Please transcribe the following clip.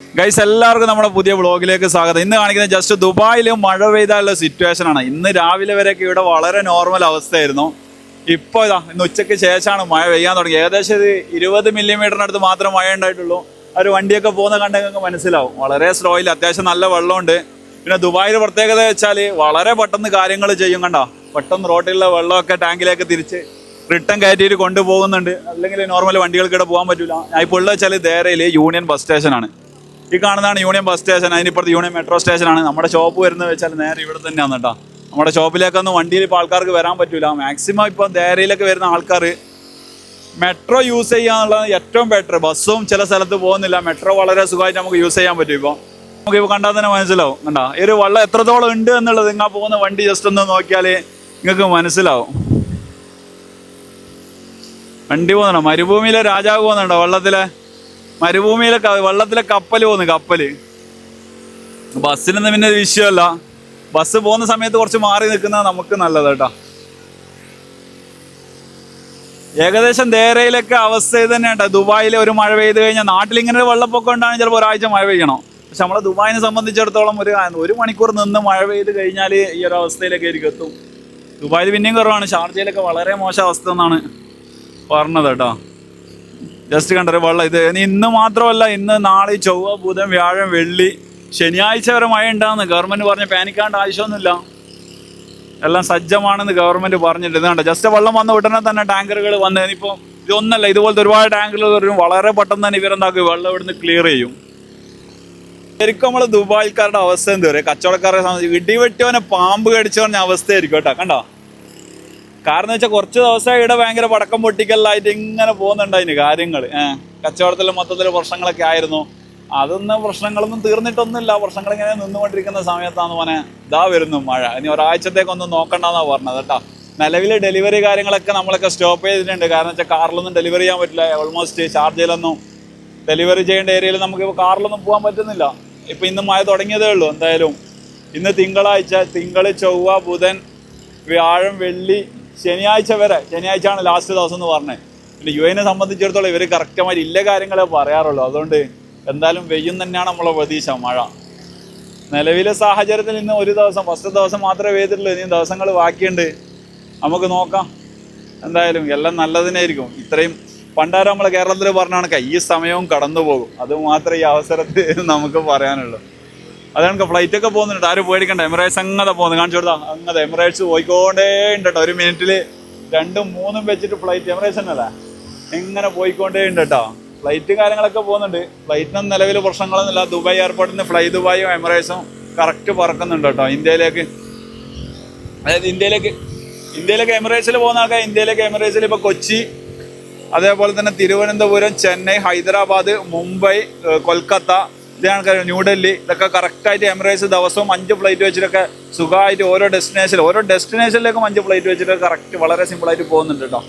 Guys എല്ലാവർക്കും നമ്മുടെ പുതിയ വ്ളോഗിലേക്ക് സ്വാഗതം. ഇന്ന് കാണിക്കുന്നത് ജസ്റ്റ് ദുബായിൽ മഴ പെയ്താലുള്ള സിറ്റുവേഷൻ ആണ്. ഇന്ന് രാവിലെ വരെയൊക്കെ ഇവിടെ വളരെ നോർമൽ അവസ്ഥയായിരുന്നു. ഇപ്പോൾ ഇന്ന് ഉച്ചയ്ക്ക് ശേഷമാണ് മഴ പെയ്യാൻ തുടങ്ങി. ഏകദേശം ഇത് 20 മില്ലിമീറ്ററിനടുത്ത് മാത്രം മഴ ഉണ്ടായിട്ടുള്ളൂ. ഒരു വണ്ടിയൊക്കെ പോകുന്ന കണ്ടെങ്കിൽ മനസ്സിലാവും. വളരെ സ്ലോയിൽ അത്യാവശ്യം നല്ല വെള്ളമുണ്ട്. പിന്നെ ദുബായിൽ പ്രത്യേകത വെച്ചാൽ വളരെ പെട്ടെന്ന് കാര്യങ്ങൾ ചെയ്യും. കണ്ടോ, പെട്ടെന്ന് റോട്ടിലുള്ള വെള്ളമൊക്കെ ടാങ്കിലേക്ക് തിരിച്ച് റിട്ടേൺ കയറ്റിയിട്ട് കൊണ്ടുപോകുന്നുണ്ട്. അല്ലെങ്കിൽ നോർമൽ വണ്ടികൾക്കിടെ പോകാൻ പറ്റില്ല. ഞാൻ ഇപ്പോൾ ഉള്ളത് വെച്ചാൽ ദേരയിൽ യൂണിയൻ ബസ് സ്റ്റേഷനാണ്. ഈ കാണുന്നതാണ് യൂണിയൻ ബസ് സ്റ്റേഷൻ. അതിനിപ്പുറത്ത് യൂണിയൻ മെട്രോ സ്റ്റേഷനാണ്. നമ്മുടെ ഷോപ്പ് വരുന്നത് വെച്ചാൽ നേരെ ഇവിടെ തന്നെയാണ് കേട്ടോ. നമ്മുടെ ഷോപ്പിലേക്കൊന്നും വണ്ടിയിൽ ഇപ്പോൾ ആൾക്കാർക്ക് വരാൻ പറ്റില്ല. മാക്സിമം ഇപ്പോൾ ദേരയിലൊക്കെ വരുന്ന ആൾക്കാർ മെട്രോ യൂസ് ചെയ്യാന്നുള്ളത് ഏറ്റവും ബെറ്റർ. ബസ്സും ചില സ്ഥലത്ത് പോകുന്നില്ല. മെട്രോ വളരെ സുഖമായിട്ട് നമുക്ക് യൂസ് ചെയ്യാൻ പറ്റും. നമുക്കിപ്പോൾ കണ്ടാൽ തന്നെ മനസ്സിലാവും. കണ്ടോ, ഈ ഒരു വെള്ളം എത്രത്തോളം ഉണ്ട് എന്നുള്ളത് നിങ്ങൾ പോകുന്ന വണ്ടി ജസ്റ്റ് ഒന്ന് നോക്കിയാൽ നിങ്ങൾക്ക് മനസ്സിലാവും. വണ്ടി പോകുന്നുണ്ടോ, മരുഭൂമിയിലെ രാജാവ് പോകുന്നുണ്ടോ, വെള്ളത്തിലെ കപ്പൽ പോകുന്നു. ബസ്സിനൊന്നും പിന്നെ വിഷയമല്ല. ബസ് പോകുന്ന സമയത്ത് കുറച്ച് മാറി നിൽക്കുന്നത് നമുക്ക് നല്ലത് കേട്ടോ. ഏകദേശം ദേരയിലൊക്കെ അവസ്ഥ ഇത് തന്നെ കേട്ടോ. ദുബായിൽ ഒരു മഴ പെയ്ത് കഴിഞ്ഞാൽ നാട്ടിലിങ്ങനെ വെള്ളപ്പൊക്കം ഉണ്ടാകും, ചിലപ്പോൾ ഒരാഴ്ച മഴ പെയ്യണം. പക്ഷെ നമ്മളെ ദുബായിനെ സംബന്ധിച്ചിടത്തോളം ഒരു മണിക്കൂർ നിന്ന് മഴ പെയ്ത് കഴിഞ്ഞാൽ ഈ ഒരു അവസ്ഥയിലേക്ക് ആയിരിക്കും എത്തും. ദുബായിൽ പിന്നെയും കുറവാണ്. ഷാർജയിലൊക്കെ വളരെ മോശം അവസ്ഥ എന്നാണ് പറഞ്ഞത് കേട്ടോ. ജസ്റ്റ് കണ്ടൊരു വെള്ളം ഇത് ഇന്ന് മാത്രമല്ല, ഇന്ന് നാളെ ചൊവ്വ ബുധൻ വ്യാഴം വെള്ളി ശനിയാഴ്ച വരെ മഴ ഉണ്ടാകുന്നു ഗവൺമെന്റ് പറഞ്ഞ്. പാനിക്കാണ്ട് ആവശ്യമൊന്നുമില്ല, എല്ലാം സജ്ജമാണെന്ന് ഗവൺമെന്റ് പറഞ്ഞിട്ട്. ഇത് കണ്ട, ജസ്റ്റ് വെള്ളം വന്ന ഉടനെ തന്നെ ടാങ്കറുകൾ വന്ന് ഇനിയിപ്പോൾ ഇതൊന്നല്ല, ഇതുപോലത്തെ ഒരുപാട് ടാങ്കറുകൾ വരും. വളരെ പെട്ടെന്ന് തന്നെ ഇവരെന്താക്കും, വെള്ളം ഇവിടുന്ന് ക്ലിയർ ചെയ്യും. ശരിക്കും നമ്മൾ ദുബായിക്കാരുടെ അവസ്ഥ എന്ത് പറയുക, കച്ചവടക്കാരെ സംബന്ധിച്ച് ഇടിവെട്ടിയവനെ പാമ്പ് കടിച്ചു പറഞ്ഞ അവസ്ഥയായിരിക്കും കേട്ടോ. കണ്ടോ, കാരണം വെച്ചാൽ കുറച്ച് ദിവസമായി ഇവിടെ ഭയങ്കര പടക്കം പൊട്ടിക്കലായിട്ട് ഇങ്ങനെ പോകുന്നുണ്ട് അതിന് കാര്യങ്ങൾ. കച്ചവടത്തിൽ മൊത്തത്തിൽ പ്രശ്നങ്ങളൊക്കെ ആയിരുന്നു. അതൊന്നും പ്രശ്നങ്ങളൊന്നും തീർന്നിട്ടൊന്നുമില്ല. പ്രശ്നങ്ങൾ ഇങ്ങനെ നിന്നുകൊണ്ടിരിക്കുന്ന സമയത്താണ് മോനെ ഇതാ വരുന്നു മഴ. ഇനി ഒരാഴ്ചത്തേക്കൊന്നും നോക്കണ്ടെന്നാണ് പറഞ്ഞത് കേട്ടോ. നിലവിൽ ഡെലിവറി കാര്യങ്ങളൊക്കെ നമ്മളൊക്കെ സ്റ്റോപ്പ് ചെയ്തിട്ടുണ്ട്. കാരണം വെച്ചാൽ കാറിലൊന്നും ഡെലിവറി ചെയ്യാൻ പറ്റില്ല. ഓൾമോസ്റ്റ് ഷാർജയിലൊന്നും ഡെലിവറി ചെയ്യേണ്ട ഏരിയയിൽ നമുക്ക് കാറിലൊന്നും പോകാൻ പറ്റുന്നില്ല. ഇപ്പം ഇന്ന് മഴ തുടങ്ങിയതേ ഉള്ളൂ. എന്തായാലും ഇന്ന് തിങ്കളാഴ്ച, ചൊവ്വ ബുധൻ വ്യാഴം വെള്ളി ശനിയാഴ്ചയാണ് ലാസ്റ്റ് ദിവസം എന്ന് പറഞ്ഞത്. പിന്നെ യുഎനെ സംബന്ധിച്ചിടത്തോളം ഇവർ കറക്റ്റമായിട്ട് ഇല്ല കാര്യങ്ങളെ പറയാറുള്ളൂ. അതുകൊണ്ട് എന്തായാലും വെയ്യും തന്നെയാണ് നമ്മളെ പ്രതീക്ഷ. മഴ നിലവിലെ സാഹചര്യത്തിൽ ഇന്ന് ഒരു ദിവസം, ഫസ്റ്റ് ദിവസം മാത്രമേ പെയ്തിട്ടുള്ളൂ. ഇനി ദിവസങ്ങൾ ബാക്കിയുണ്ട്, നമുക്ക് നോക്കാം. എന്തായാലും എല്ലാം നല്ലതിനായിരിക്കും. ഇത്രയും പണ്ടാരം നമ്മളെ കേരളത്തിൽ പറഞ്ഞാണ് ഈ സമയവും കടന്നു പോകും. അത് മാത്രമേ ഈ അവസരത്തിൽ നമുക്ക് പറയാനുള്ളൂ. അതാണ് ഫ്ലൈറ്റൊക്കെ പോകുന്നുണ്ട്, ആരും പേടിക്കണ്ട. എമിറേറ്റ്സ് അങ്ങനെ പോകുന്നത് കാണിച്ചു കൊടുത്താൽ അങ്ങനെ എമിറേറ്റ്സ് പോയിക്കൊണ്ടേ ഉണ്ട് കേട്ടോ. ഒരു മിനിറ്റിൽ 2ഉം 3ഉം വെച്ചിട്ട് ഫ്ലൈറ്റ് എമിറേറ്റ്സ് തന്നെയല്ലേ ഇങ്ങനെ പോയിക്കൊണ്ടേ ഉണ്ട് കേട്ടോ. ഫ്ലൈറ്റ് കാര്യങ്ങളൊക്കെ പോകുന്നുണ്ട്. ഫ്ലൈറ്റിനൊന്നും നിലവിൽ പ്രശ്നങ്ങളൊന്നുമില്ല. ദുബായ് എയർപോർട്ടിൽ നിന്ന് ഫ്ലൈ ദുബായും എമിറേറ്റ്സും കറക്റ്റ് പറക്കുന്നുണ്ട് കേട്ടോ. ഇന്ത്യയിലേക്ക് എമിറേറ്റ്സിൽ പോകുന്ന ആൾക്കാർ ഇന്ത്യയിലേക്ക് എമിറേറ്റ്സിൽ ഇപ്പോൾ കൊച്ചി, അതേപോലെ തന്നെ തിരുവനന്തപുരം, ചെന്നൈ, ഹൈദരാബാദ്, മുംബൈ, കൊൽക്കത്ത, ഇതാണ് ന്യൂഡൽഹി, ഇതൊക്കെ കറക്റ്റായിട്ട് എമിറേറ്റ്സ് ദിവസവും 5 ഫ്ലൈറ്റ് വെച്ചിട്ടൊക്കെ സുഖമായിട്ട് ഓരോ ഡെസ്റ്റിനേഷനിലേക്കും 5 ഫ്ലൈറ്റ് വെച്ചിട്ട് കറക്റ്റ് വളരെ സിമ്പിളായിട്ട് പോകുന്നുണ്ട് കേട്ടോ.